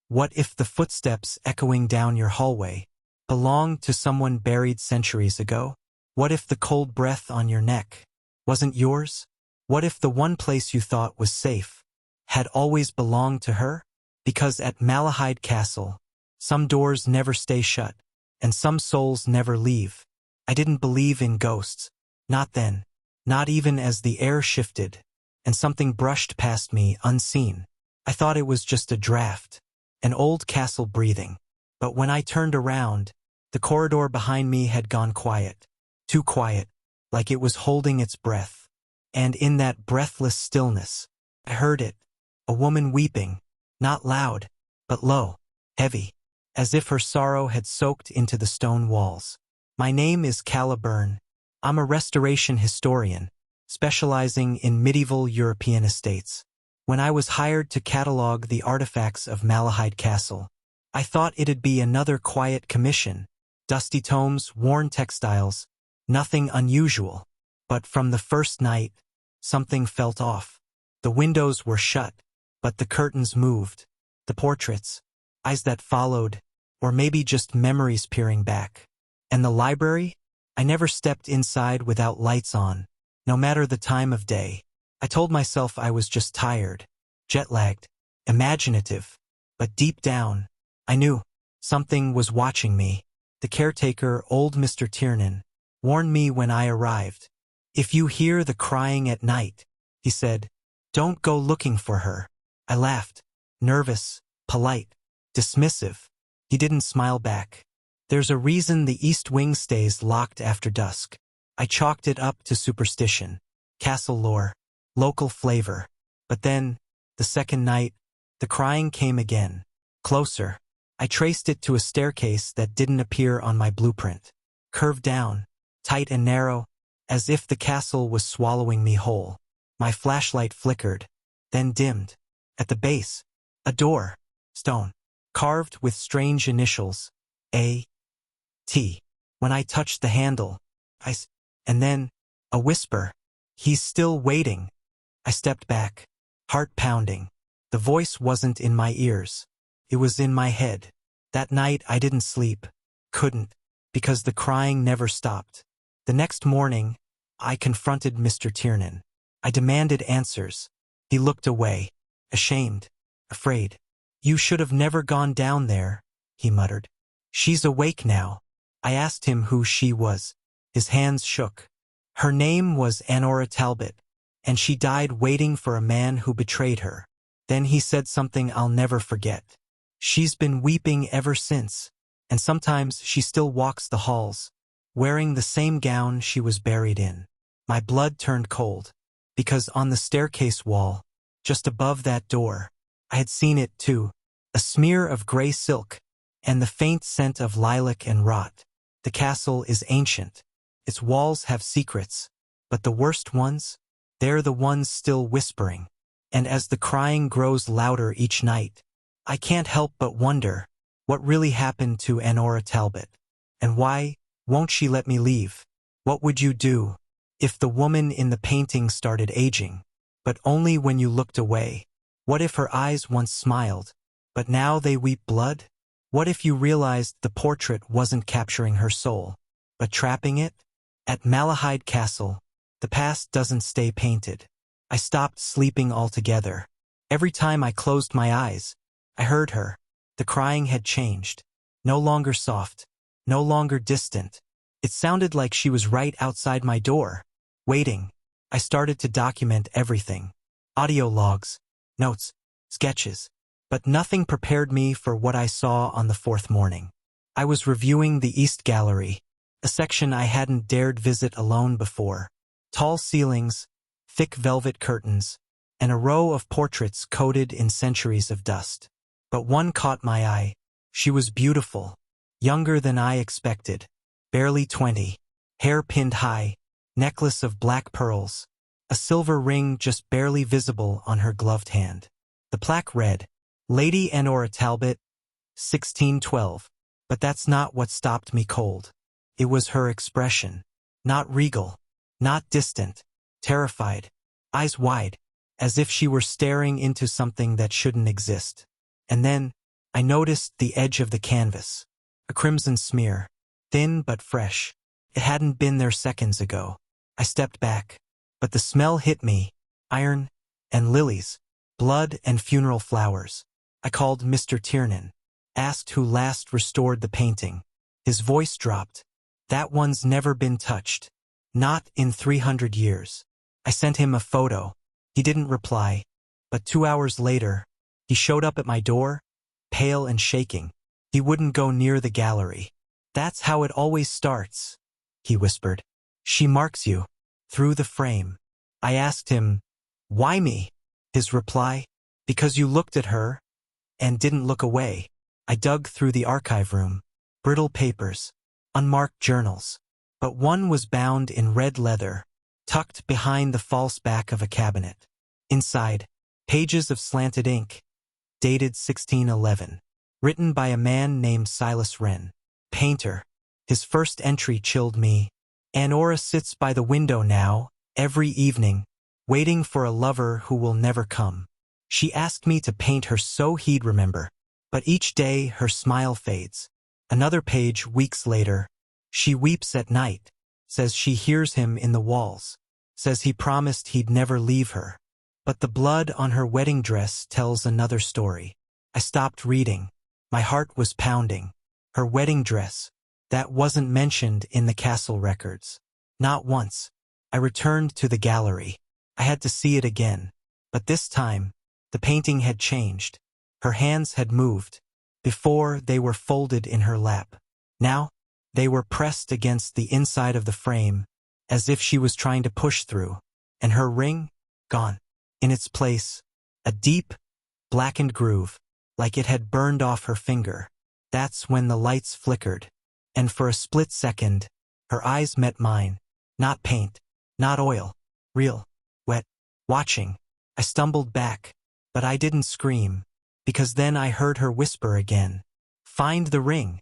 What if the footsteps echoing down your hallway belonged to someone buried centuries ago? What if the cold breath on your neck wasn't yours? What if the one place you thought was safe had always belonged to her? Because at Malahide Castle, some doors never stay shut, and some souls never leave. I didn't believe in ghosts. Not then. Not even as the air shifted, and something brushed past me unseen. I thought it was just a draft, an old castle breathing. But when I turned around, the corridor behind me had gone quiet. Too quiet, like it was holding its breath. And in that breathless stillness, I heard it. A woman weeping, not loud, but low, heavy, as if her sorrow had soaked into the stone walls. My name is Caliburn. I'm a restoration historian, specializing in medieval European estates. When I was hired to catalog the artifacts of Malahide Castle, I thought it'd be another quiet commission. Dusty tomes, worn textiles, nothing unusual. But from the first night, something felt off. The windows were shut, but the curtains moved. The portraits, eyes that followed, or maybe just memories peering back. And the library? I never stepped inside without lights on, no matter the time of day. I told myself I was just tired, jet-lagged, imaginative. But deep down, I knew something was watching me. The caretaker, old Mr. Tiernan, warned me when I arrived. If you hear the crying at night, he said, don't go looking for her. I laughed, nervous, polite, dismissive. He didn't smile back. There's a reason the east wing stays locked after dusk. I chalked it up to superstition, castle lore, local flavor. But then, the second night, the crying came again. Closer. I traced it to a staircase that didn't appear on my blueprint. Curved down, tight and narrow, as if the castle was swallowing me whole. My flashlight flickered, then dimmed. At the base, a door, stone, carved with strange initials, A.T. When I touched the handle, and then, a whisper, he's still waiting. I stepped back, heart pounding. The voice wasn't in my ears. It was in my head. That night I didn't sleep. Couldn't. Because the crying never stopped. The next morning, I confronted Mr. Tiernan. I demanded answers. He looked away, ashamed, afraid. You should have never gone down there, he muttered. She's awake now. I asked him who she was. His hands shook. Her name was Honora Talbot, and she died waiting for a man who betrayed her. Then he said something I'll never forget. She's been weeping ever since, and sometimes she still walks the halls, wearing the same gown she was buried in. My blood turned cold, because on the staircase wall, just above that door, I had seen it too, a smear of gray silk, and the faint scent of lilac and rot. The castle is ancient. Its walls have secrets, but the worst ones? They're the ones still whispering. And as the crying grows louder each night, I can't help but wonder what really happened to Honora Talbot. And why won't she let me leave? What would you do if the woman in the painting started aging, but only when you looked away? What if her eyes once smiled, but now they weep blood? What if you realized the portrait wasn't capturing her soul, but trapping it? At Malahide Castle, the past doesn't stay painted. I stopped sleeping altogether. Every time I closed my eyes, I heard her. The crying had changed. No longer soft, no longer distant. It sounded like she was right outside my door, waiting. I started to document everything. Audio logs, notes, sketches. But nothing prepared me for what I saw on the fourth morning. I was reviewing the East Gallery, a section I hadn't dared visit alone before. Tall ceilings, thick velvet curtains, and a row of portraits coated in centuries of dust. But one caught my eye. She was beautiful, younger than I expected, barely 20, hair pinned high, necklace of black pearls, a silver ring just barely visible on her gloved hand. The plaque read, Lady Honora Talbot, 1612. But that's not what stopped me cold. It was her expression. Not regal, not distant, terrified, eyes wide, as if she were staring into something that shouldn't exist. And then, I noticed the edge of the canvas. A crimson smear. Thin but fresh. It hadn't been there seconds ago. I stepped back. But the smell hit me. Iron and lilies. Blood and funeral flowers. I called Mr. Tiernan. Asked who last restored the painting. His voice dropped. That one's never been touched. Not in 300 years. I sent him a photo. He didn't reply. But 2 hours later, he showed up at my door, pale and shaking. He wouldn't go near the gallery. That's how it always starts, he whispered. She marks you. Through the frame. I asked him, why me? His reply, because you looked at her and didn't look away. I dug through the archive room. Brittle papers. Unmarked journals. But one was bound in red leather, tucked behind the false back of a cabinet. Inside, pages of slanted ink, dated 1611, written by a man named Silas Wren, painter. His first entry chilled me. Anora sits by the window now, every evening, waiting for a lover who will never come. She asked me to paint her so he'd remember. But each day her smile fades. Another page weeks later. She weeps at night, says she hears him in the walls, says he promised he'd never leave her. But the blood on her wedding dress tells another story. I stopped reading. My heart was pounding. Her wedding dress, that wasn't mentioned in the castle records. Not once. I returned to the gallery. I had to see it again. But this time, the painting had changed. Her hands had moved. Before, they were folded in her lap. Now, they were pressed against the inside of the frame, as if she was trying to push through. And her ring? Gone. In its place, a deep, blackened groove, like it had burned off her finger. That's when the lights flickered. And for a split second, her eyes met mine. Not paint, not oil. Real, wet, watching. I stumbled back, but I didn't scream, because then I heard her whisper again. Find the ring.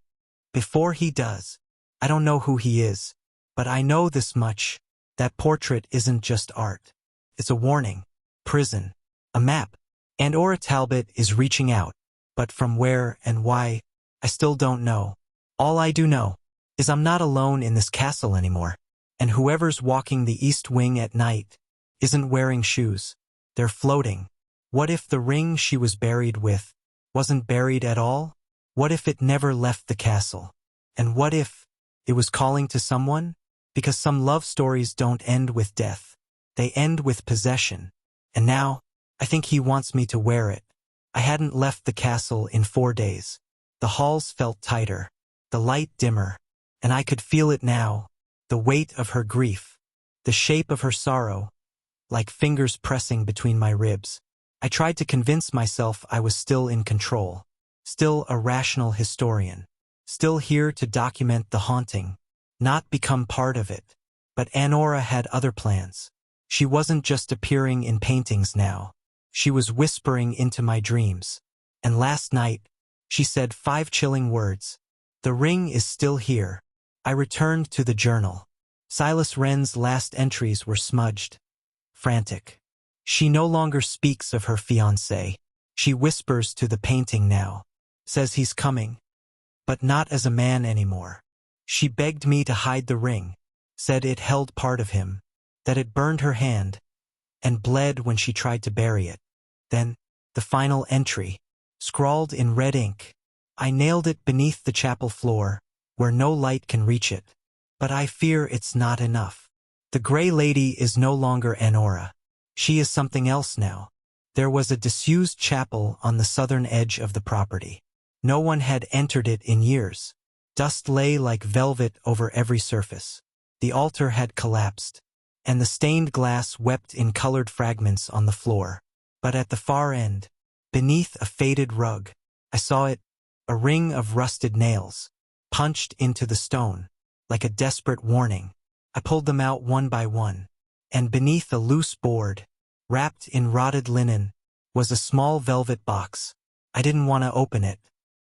Before he does. I don't know who he is, but I know this much. That portrait isn't just art. It's a warning. Prison. A map. And Ora Talbot is reaching out. But from where and why, I still don't know. All I do know is I'm not alone in this castle anymore. And whoever's walking the east wing at night isn't wearing shoes. They're floating. What if the ring she was buried with wasn't buried at all? What if it never left the castle? And what if it was calling to someone? Because some love stories don't end with death. They end with possession. And now, I think he wants me to wear it. I hadn't left the castle in 4 days. The halls felt tighter, the light dimmer, and I could feel it now, the weight of her grief, the shape of her sorrow, like fingers pressing between my ribs. I tried to convince myself I was still in control, still a rational historian, still here to document the haunting, not become part of it. But Anora had other plans. She wasn't just appearing in paintings now. She was whispering into my dreams. And last night, she said 5 chilling words. The ring is still here. I returned to the journal. Silas Wren's last entries were smudged. Frantic. She no longer speaks of her fiancé. She whispers to the painting now. Says he's coming. But not as a man anymore. She begged me to hide the ring. Said it held part of him. That it burned her hand. And bled when she tried to bury it. Then, the final entry. Scrawled in red ink. I nailed it beneath the chapel floor, where no light can reach it. But I fear it's not enough. The Grey Lady is no longer Anora. She is something else now. There was a disused chapel on the southern edge of the property. No one had entered it in years. Dust lay like velvet over every surface. The altar had collapsed, and the stained glass wept in colored fragments on the floor. But at the far end, beneath a faded rug, I saw it, a ring of rusted nails, punched into the stone, like a desperate warning. I pulled them out one by one, and beneath a loose board, wrapped in rotted linen, was a small velvet box. I didn't want to open it.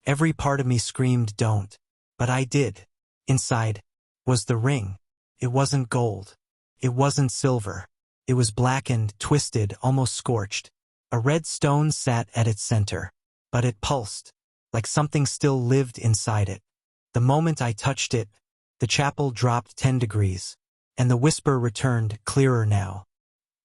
Every part of me screamed don't. But I did. Inside was the ring. It wasn't gold. It wasn't silver. It was blackened, twisted, almost scorched. A red stone sat at its center. But it pulsed, like something still lived inside it. The moment I touched it, the chapel dropped 10 degrees, and the whisper returned, clearer now.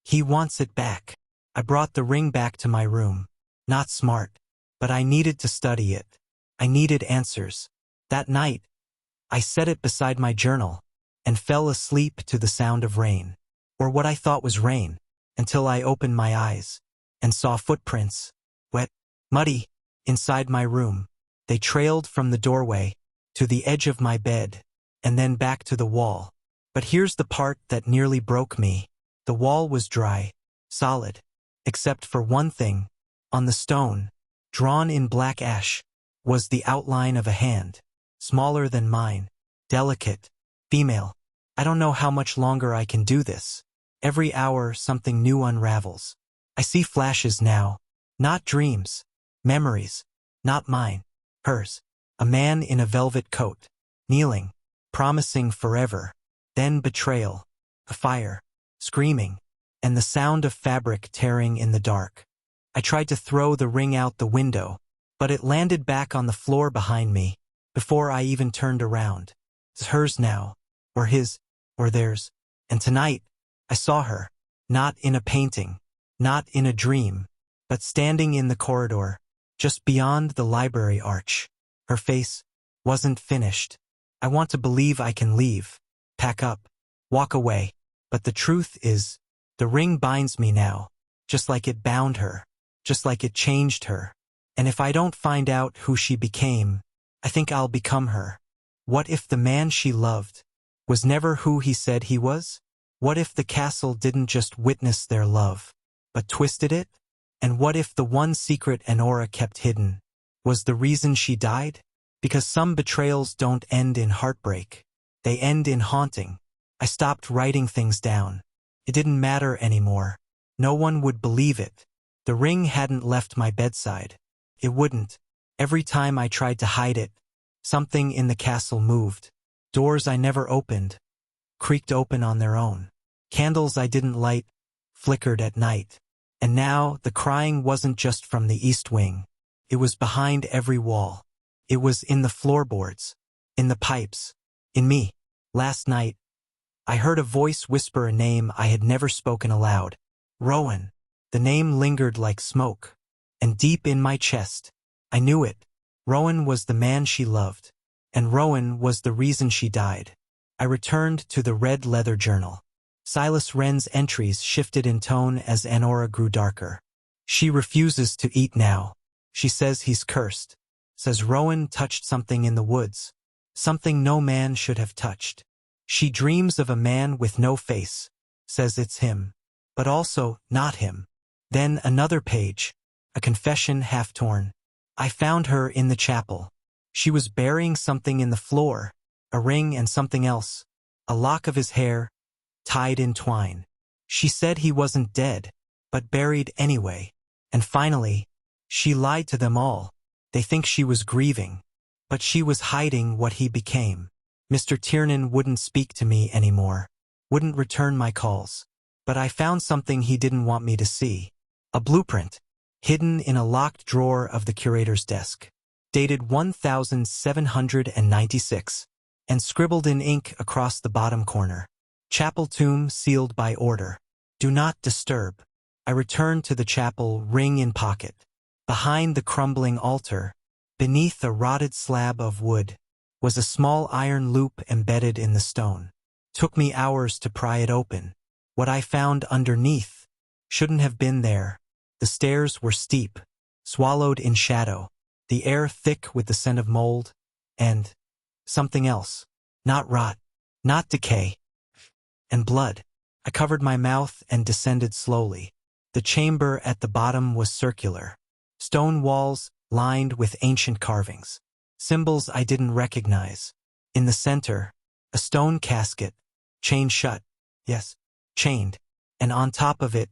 He wants it back. I brought the ring back to my room. Not smart, but I needed to study it. I needed answers. That night, I set it beside my journal and fell asleep to the sound of rain, or what I thought was rain, until I opened my eyes and saw footprints, wet, muddy, inside my room. They trailed from the doorway to the edge of my bed and then back to the wall. But here's the part that nearly broke me. The wall was dry, solid, except for one thing. On the stone, drawn in black ash, was the outline of a hand, smaller than mine, delicate, female. I don't know how much longer I can do this. Every hour something new unravels. I see flashes now, not dreams, memories, not mine, hers. A man in a velvet coat, kneeling, promising forever, then betrayal, a fire, screaming, and the sound of fabric tearing in the dark. I tried to throw the ring out the window, but it landed back on the floor behind me before I even turned around. It's hers now, or his, or theirs. And tonight, I saw her, not in a painting, not in a dream, but standing in the corridor, just beyond the library arch. Her face wasn't finished. I want to believe I can leave, pack up, walk away, but the truth is, the ring binds me now, just like it bound her, just like it changed her. And if I don't find out who she became, I think I'll become her. What if the man she loved was never who he said he was? What if the castle didn't just witness their love, but twisted it? And what if the one secret Anora kept hidden was the reason she died? Because some betrayals don't end in heartbreak. They end in haunting. I stopped writing things down. It didn't matter anymore. No one would believe it. The ring hadn't left my bedside. It wouldn't. Every time I tried to hide it, something in the castle moved. Doors I never opened creaked open on their own. Candles I didn't light flickered at night. And now the crying wasn't just from the east wing. It was behind every wall. It was in the floorboards, in the pipes, in me. Last night, I heard a voice whisper a name I had never spoken aloud. Rowan. The name lingered like smoke. And deep in my chest, I knew it. Rowan was the man she loved. And Rowan was the reason she died. I returned to the red leather journal. Silas Wren's entries shifted in tone as Anora grew darker. She refuses to eat now. She says he's cursed. Says Rowan touched something in the woods. Something no man should have touched. She dreams of a man with no face. Says it's him. But also not him. Then another page. A confession half torn. I found her in the chapel. She was burying something in the floor. A ring and something else. A lock of his hair, tied in twine. She said he wasn't dead, but buried anyway. And finally, she lied to them all. They think she was grieving, but she was hiding what he became. Mr. Tiernan wouldn't speak to me anymore, wouldn't return my calls. But I found something he didn't want me to see. A blueprint, hidden in a locked drawer of the curator's desk, dated 1796, and scribbled in ink across the bottom corner. Chapel tomb sealed by order. Do not disturb. I returned to the chapel, ring in pocket. Behind the crumbling altar, beneath a rotted slab of wood, was a small iron loop embedded in the stone. Took me hours to pry it open. What I found underneath shouldn't have been there. The stairs were steep, swallowed in shadow, the air thick with the scent of mold, and something else. Not rot, not decay, and blood. I covered my mouth and descended slowly. The chamber at the bottom was circular. Stone walls lined with ancient carvings. Symbols I didn't recognize. In the center, a stone casket, chained shut. Yes, chained. And on top of it,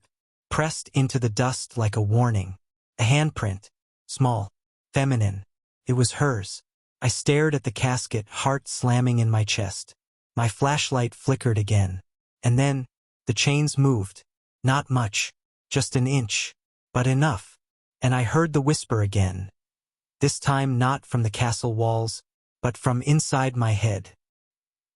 pressed into the dust like a warning, a handprint, small, feminine. It was hers. I stared at the casket, heart slamming in my chest. My flashlight flickered again. And then, the chains moved. Not much, just an inch, but enough. And I heard the whisper again. this time not from the castle walls, but from inside my head.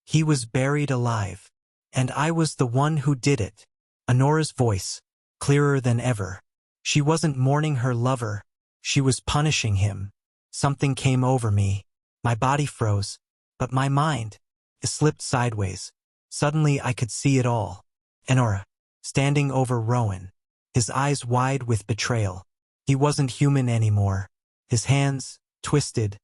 He was buried alive, and I was the one who did it. Honora's voice, clearer than ever. She wasn't mourning her lover, she was punishing him. Something came over me. My body froze, but my mind, it slipped sideways. Suddenly I could see it all. Honora, standing over Rowan, his eyes wide with betrayal. He wasn't human anymore. His hands, twisted,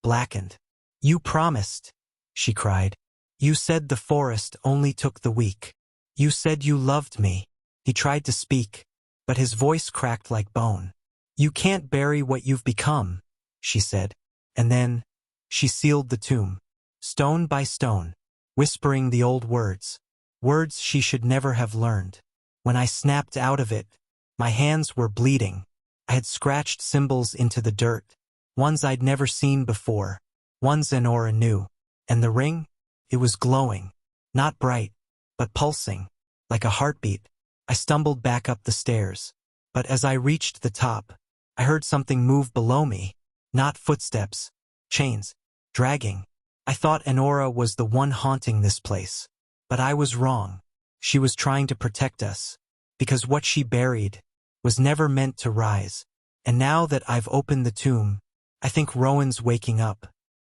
blackened. You promised, she cried. You said the forest only took the weak. You said you loved me. He tried to speak, but his voice cracked like bone. You can't bury what you've become, she said. And then, she sealed the tomb, stone by stone, whispering the old words, words she should never have learned. When I snapped out of it, my hands were bleeding. I had scratched symbols into the dirt, ones I'd never seen before, ones Honora knew. And the ring? It was glowing, not bright, but pulsing, like a heartbeat. I stumbled back up the stairs, but as I reached the top, I heard something move below me, not footsteps, chains, dragging. I thought Honora was the one haunting this place, but I was wrong. She was trying to protect us, because what she buried was never meant to rise. And now that I've opened the tomb, I think Rowan's waking up.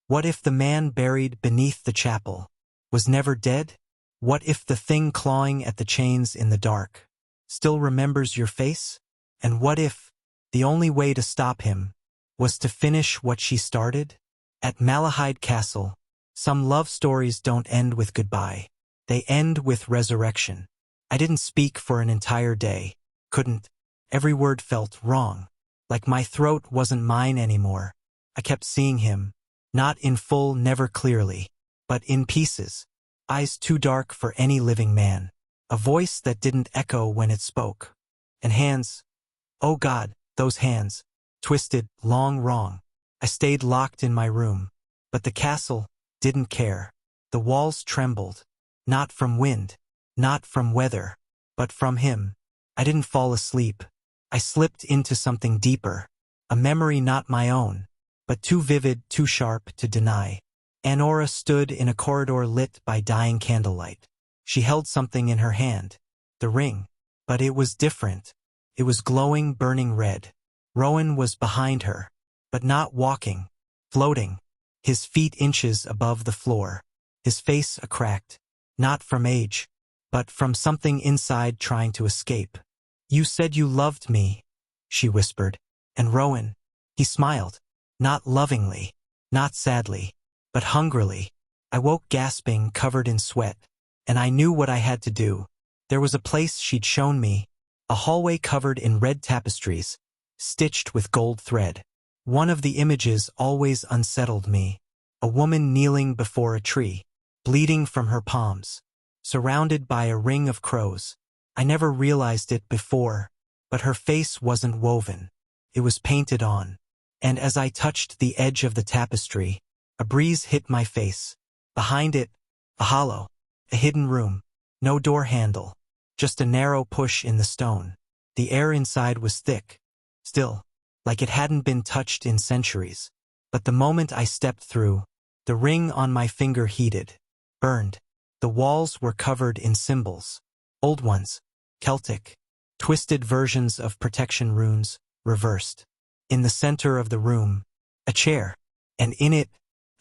What if the man buried beneath the chapel was never dead? What if the thing clawing at the chains in the dark still remembers your face? And what if the only way to stop him was to finish what she started? At Malahide Castle, some love stories don't end with goodbye. They end with resurrection. I didn't speak for an entire day. Couldn't. Every word felt wrong. Like my throat wasn't mine anymore. I kept seeing him. Not in full, never clearly, but in pieces. Eyes too dark for any living man. A voice that didn't echo when it spoke. And hands. Oh God, those hands. Twisted, long, wrong. I stayed locked in my room. But the castle didn't care. The walls trembled. Not from wind. Not from weather. But from him. I didn't fall asleep. I slipped into something deeper. A memory not my own, but too vivid, too sharp to deny. Honora stood in a corridor lit by dying candlelight. She held something in her hand. The ring. But it was different. It was glowing, burning red. Rowan was behind her, but not walking. Floating. His feet inches above the floor. His face a cracked. Not from age, but from something inside trying to escape. You said you loved me, she whispered. And Rowan, he smiled. Not lovingly, not sadly, but hungrily. I woke gasping, covered in sweat, and I knew what I had to do. There was a place she'd shown me, a hallway covered in red tapestries, stitched with gold thread. One of the images always unsettled me. A woman kneeling before a tree, bleeding from her palms, surrounded by a ring of crows. I never realized it before, but her face wasn't woven. It was painted on. And as I touched the edge of the tapestry, a breeze hit my face. Behind it, a hollow, a hidden room. No door handle, just a narrow push in the stone. The air inside was thick, still, like it hadn't been touched in centuries. But the moment I stepped through, the ring on my finger heated, burned. The walls were covered in symbols. Old ones, Celtic, twisted versions of protection runes, reversed. In the center of the room, a chair, and in it,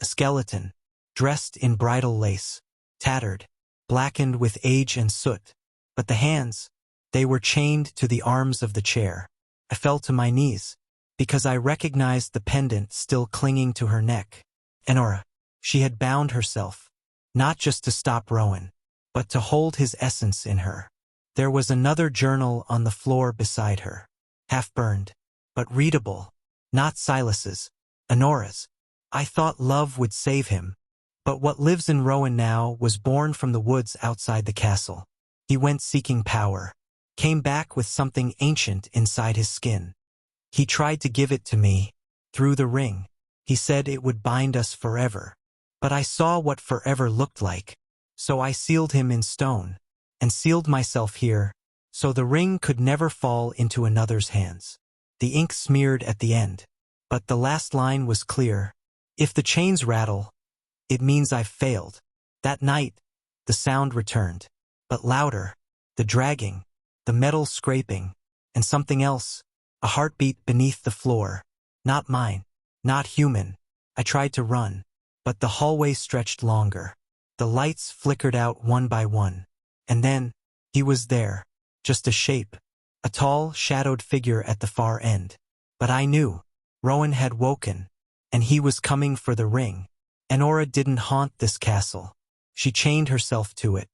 a skeleton, dressed in bridal lace, tattered, blackened with age and soot. But the hands, they were chained to the arms of the chair. I fell to my knees, because I recognized the pendant still clinging to her neck. Honora, she had bound herself, not just to stop Rowan, but to hold his essence in her. There was another journal on the floor beside her, half-burned, but readable, not Silas's, Honora's. I thought love would save him, but what lives in Rowan now was born from the woods outside the castle. He went seeking power, came back with something ancient inside his skin. He tried to give it to me, through the ring. He said it would bind us forever. But I saw what forever looked like, so I sealed him in stone, and sealed myself here, so the ring could never fall into another's hands. The ink smeared at the end, But the last line was clear. If the chains rattle, it means I've failed. That night, the sound returned. But louder. The dragging. The metal scraping. And something else. A heartbeat beneath the floor. Not mine. Not human. I tried to run. But the hallway stretched longer. The lights flickered out one by one. And then, he was there. Just a shape. A tall, shadowed figure at the far end. But I knew. Rowan had woken. And he was coming for the ring. Anora didn't haunt this castle. She chained herself to it.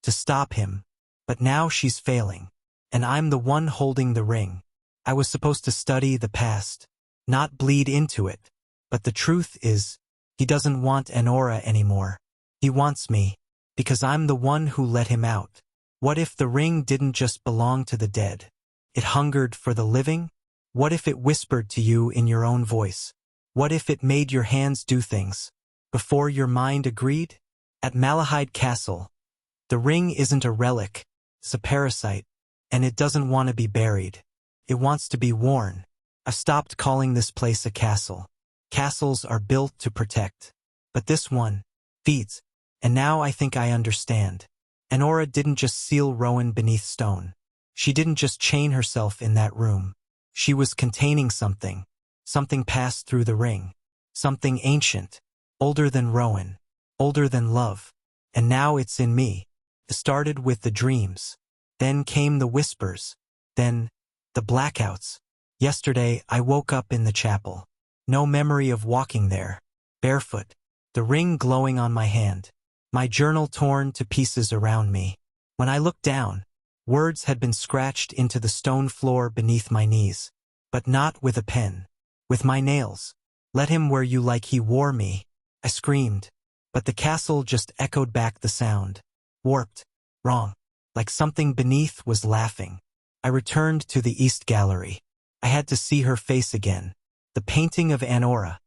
To stop him. But now she's failing. And I'm the one holding the ring. I was supposed to study the past. Not bleed into it. But the truth is, he doesn't want Anora anymore. He wants me. Because I'm the one who let him out. What if the ring didn't just belong to the dead? It hungered for the living? What if it whispered to you in your own voice? What if it made your hands do things before your mind agreed? At Malahide Castle, the ring isn't a relic, it's a parasite, and it doesn't want to be buried. It wants to be worn. I've stopped calling this place a castle. Castles are built to protect. But this one feeds. And now I think I understand. Anora didn't just seal Rowan beneath stone. She didn't just chain herself in that room. She was containing something. Something passed through the ring. Something ancient. Older than Rowan. Older than love. And now it's in me. It started with the dreams. Then came the whispers. Then, the blackouts. Yesterday, I woke up in the chapel. No memory of walking there. Barefoot. The ring glowing on my hand. My journal torn to pieces around me. When I looked down, words had been scratched into the stone floor beneath my knees. But not with a pen. With my nails. Let him wear you like he wore me. I screamed. But the castle just echoed back the sound. Warped. Wrong. Like something beneath was laughing. I returned to the East Gallery. I had to see her face again. The painting of Anora.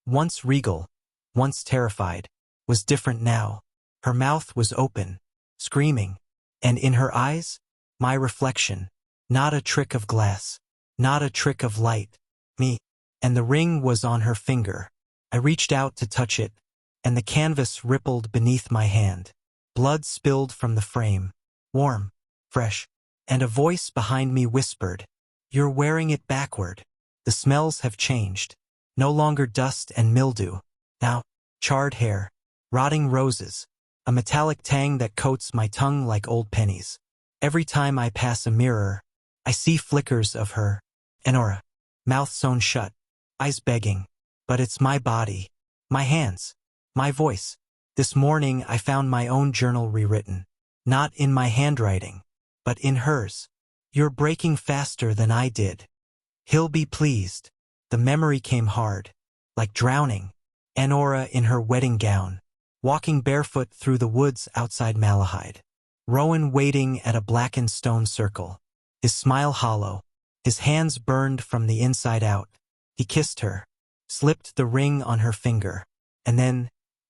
Once regal. Once terrified. Was different now. Her mouth was open. Screaming. And in her eyes, my reflection. Not a trick of glass. Not a trick of light. Me. And the ring was on her finger. I reached out to touch it, and the canvas rippled beneath my hand. Blood spilled from the frame. Warm. Fresh. And a voice behind me whispered, "You're wearing it backward. The smells have changed. No longer dust and mildew. Now, charred hair. Rotting roses. A metallic tang that coats my tongue like old pennies. Every time I pass a mirror, I see flickers of her. Anora. Mouth sewn shut. Eyes begging. But it's my body. My hands. My voice. This morning I found my own journal rewritten. Not in my handwriting. But in hers. You're breaking faster than I did. He'll be pleased. The memory came hard. Like drowning. Anora in her wedding gown. Walking barefoot through the woods outside Malahide. Rowan waiting at a blackened stone circle. His smile hollow. His hands burned from the inside out. He kissed her. Slipped the ring on her finger. And then,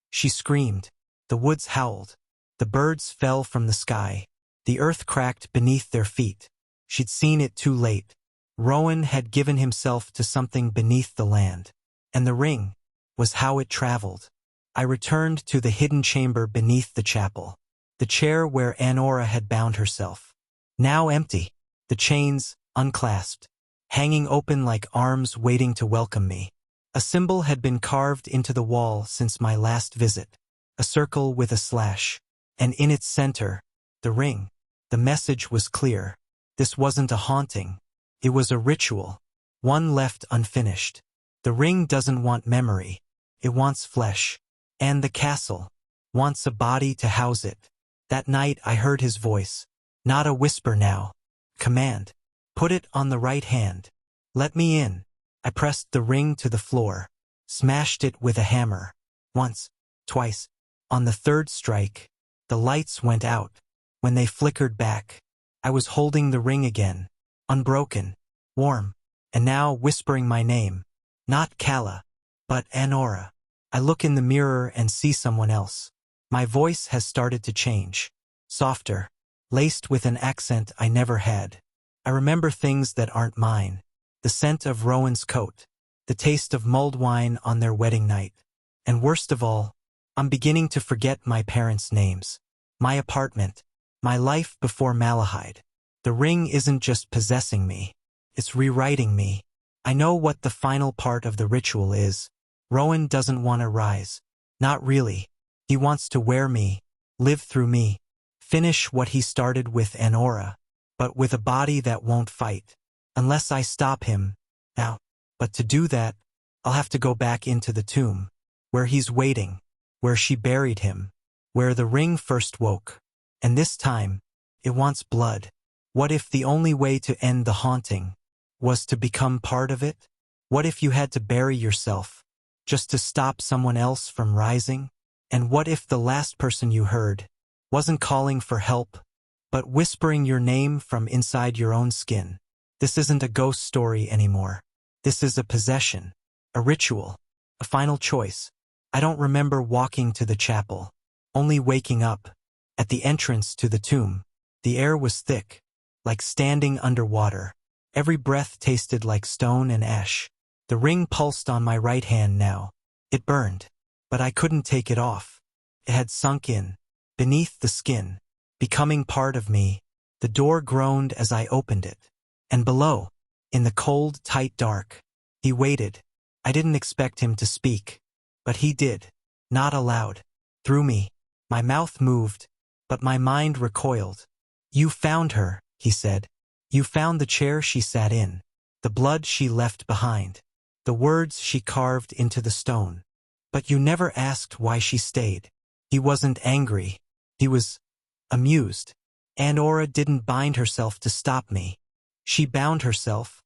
she screamed. The woods howled. The birds fell from the sky. The earth cracked beneath their feet. She'd seen it too late. Rowan had given himself to something beneath the land. And the ring was how it traveled. I returned to the hidden chamber beneath the chapel. The chair where Anora had bound herself. Now empty. The chains, unclasped. Hanging open like arms waiting to welcome me. A symbol had been carved into the wall since my last visit. A circle with a slash. And in its center, the ring. The message was clear. This wasn't a haunting. It was a ritual. One left unfinished. The ring doesn't want memory. It wants flesh. And the castle wants a body to house it. That night I heard his voice. Not a whisper now. Command. Put it on the right hand. Let me in. I pressed the ring to the floor. Smashed it with a hammer. Once. Twice. On the third strike, the lights went out. When they flickered back, I was holding the ring again. Unbroken. Warm. And now whispering my name. Not Kala, but Anora. I look in the mirror and see someone else. My voice has started to change. Softer. Laced with an accent I never had. I remember things that aren't mine. The scent of Rowan's coat. the taste of mulled wine on their wedding night. And worst of all, I'm beginning to forget my parents' names. My apartment. My life before Malahide. The ring isn't just possessing me. It's rewriting me. I know what the final part of the ritual is. Rowan doesn't want to rise. Not really. He wants to wear me, live through me, finish what he started with Anora, but with a body that won't fight. Unless I stop him. Now. But to do that, I'll have to go back into the tomb. Where he's waiting. Where she buried him. Where the ring first woke. And this time, it wants blood. What if the only way to end the haunting was to become part of it? What if you had to bury yourself just to stop someone else from rising? And what if the last person you heard wasn't calling for help, but whispering your name from inside your own skin? This isn't a ghost story anymore. This is a possession, a ritual, a final choice. I don't remember walking to the chapel, only waking up. At the entrance to the tomb, the air was thick, like standing underwater. Every breath tasted like stone and ash. The ring pulsed on my right hand now. It burned, but I couldn't take it off. It had sunk in, beneath the skin, becoming part of me. The door groaned as I opened it. And below, in the cold, tight dark, he waited. I didn't expect him to speak, but he did. Not aloud. Through me. My mouth moved, but my mind recoiled. You found her, he said. You found the chair she sat in, the blood she left behind, the words she carved into the stone. But you never asked why she stayed. He wasn't angry. He was amused. Anora didn't bind herself to stop me. She bound herself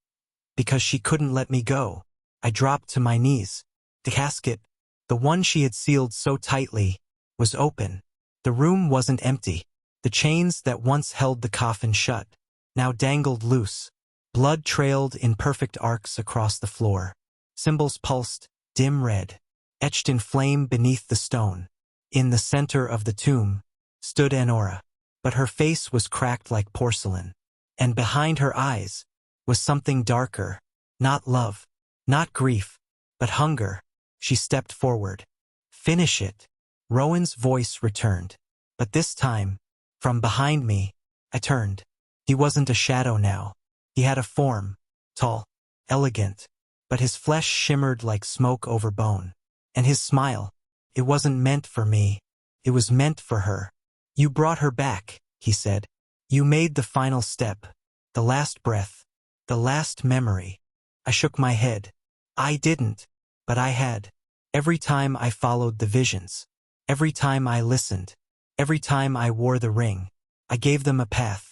because she couldn't let me go. I dropped to my knees. The casket, the one she had sealed so tightly, was open. The room wasn't empty. The chains that once held the coffin shut now dangled loose. Blood trailed in perfect arcs across the floor. Symbols pulsed, dim red, etched in flame beneath the stone. In the center of the tomb stood Anora, but her face was cracked like porcelain. And behind her eyes was something darker. Not love, not grief, but hunger. She stepped forward. Finish it. Rowan's voice returned. But this time, from behind me, I turned. He wasn't a shadow now. He had a form, tall, elegant, but his flesh shimmered like smoke over bone. And his smile, it wasn't meant for me. It was meant for her. You brought her back, he said. You made the final step, the last breath, the last memory. I shook my head. I didn't, but I had. Every time I followed the visions, every time I listened, every time I wore the ring, I gave them a path.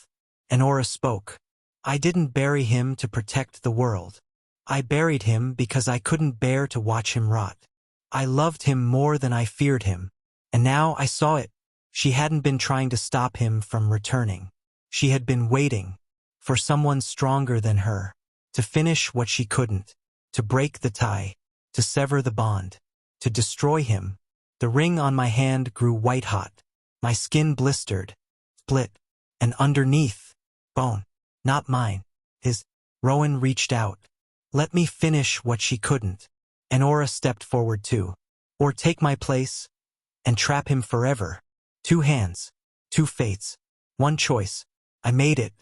Anora spoke. I didn't bury him to protect the world. I buried him because I couldn't bear to watch him rot. I loved him more than I feared him. And now I saw it. She hadn't been trying to stop him from returning. She had been waiting for someone stronger than her, to finish what she couldn't, to break the tie, to sever the bond, to destroy him. The ring on my hand grew white-hot. My skin blistered, split, and underneath, bone. Not mine. His. Rowan reached out. Let me finish what she couldn't. Anora stepped forward too. Or take my place and trap him forever. 2 hands, 2 fates, 1 choice. I made it.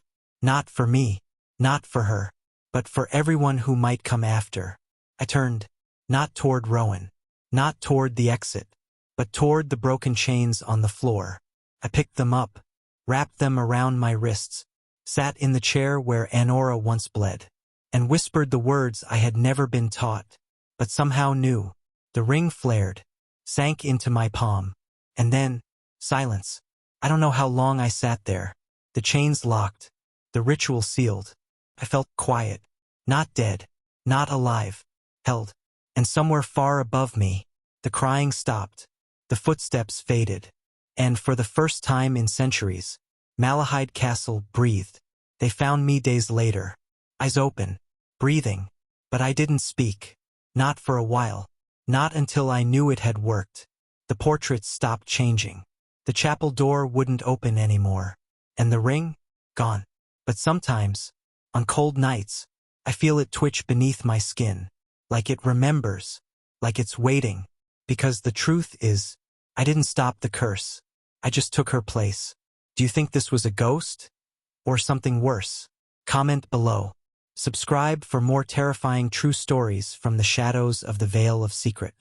Not for me, not for her, but for everyone who might come after. I turned, not toward Rowan, not toward the exit, but toward the broken chains on the floor. I picked them up, wrapped them around my wrists, sat in the chair where Anora once bled, and whispered the words I had never been taught, but somehow knew. The ring flared, sank into my palm, and then, silence. I don't know how long I sat there. The chains locked, the ritual sealed. I felt quiet, not dead, not alive, held. And somewhere far above me, the crying stopped, the footsteps faded, and for the first time in centuries, Malahide Castle breathed. They found me days later, eyes open, breathing, but I didn't speak. Not for a while, not until I knew it had worked. The portraits stopped changing. The chapel door wouldn't open anymore, and the ring, gone. But sometimes, on cold nights, I feel it twitch beneath my skin. like it remembers, like it's waiting. Because the truth is, I didn't stop the curse. I just took her place. Do you think this was a ghost? Or something worse? Comment below. Subscribe for more terrifying true stories from the shadows of the Veil of Secret.